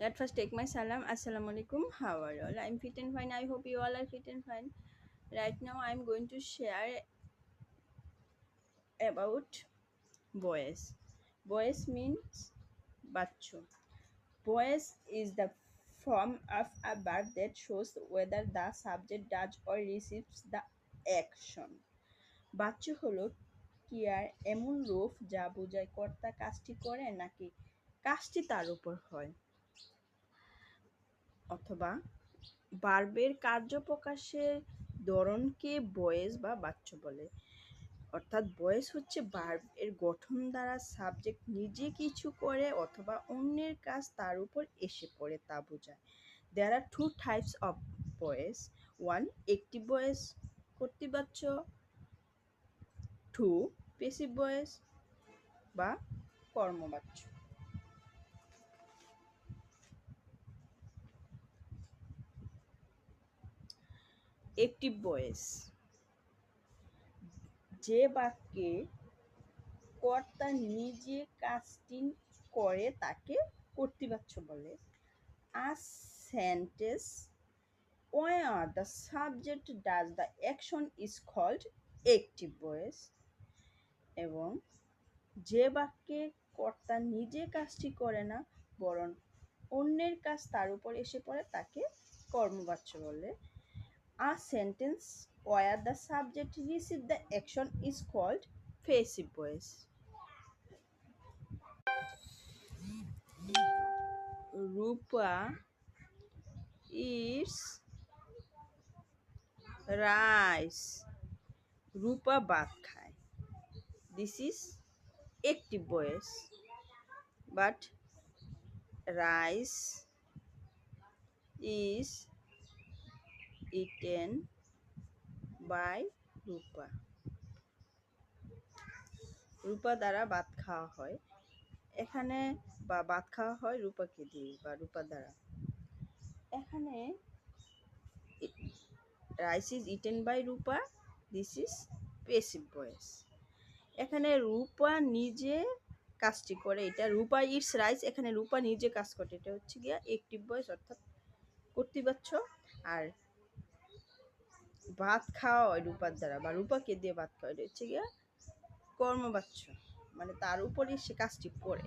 Let first take my salam. Assalamu alaikum. How are you all? I'm fit and fine. I hope you all are fit and fine. Right now, I'm going to share about boys. Boys means bacho. Boys is the form of a verb that shows whether the subject does or receives the action. Bachchu হলো ক্রিয়ার এমন রূপ যা বোঝায় কর্তা কাজটি করে নাকি কাজটি তার উপর হয়, অথবা ভার্বের কার্যপ্রকাশের ধরনকে ভয়েস বা বাচ্য বলে। অর্থাৎ ভয়েস হচ্ছে ভার্ব এর গঠন দ্বারা সাবজেক্ট নিজে কিছু করে অথবা অন্যের কাজ তার উপর এসে পড়ে তা বোঝায়। There are two types of voice. One, active voice, কর্তৃবাচ্য। Two, passive voice বা কর্মবাচ্য। একটিভ ভয়েস, যে বাক্যে কর্তা নিজে কাজটি করে তাকে কর্তৃবাচ্য বলে। A sentence where the subject does the action is called active voice. এবং যে বাক্যে কর্তা নিজে কাজটি করে না বরং অন্যের কাজ তার উপর এসে পড়ে তাকে কর্মবাচ্য বলে। A sentence where the subject receives the action is called passive voice. Rupa eats rice. রূপা ভাত খায়। This is active voice. But rice is eaten by রূপা. রূপা দ্বারা ভাত খাওয়া হয়। এখানে বা ভাত খাওয়া হয় রূপাকে দিয়ে বা রূপা দ্বারা। এখানে rice is eaten by Rupa. This is passive voice. এখানে রূপা নিজে কাজটি করে, এটা রূপা ইটস রাইস, এখানে রূপা নিজে কাজ করে, এটা হচ্ছে গিয়া একটিভ ভয়েস অর্থাৎ কর্তৃবাচ্য। আর ভাত খাওয়া হয় রূপার দ্বারা বা রূপাকে দিয়ে ভাত খাওয়া, এটা হচ্ছে গিয়া কর্মবাচ্য, মানে তার উপরে সে কাজটি করে।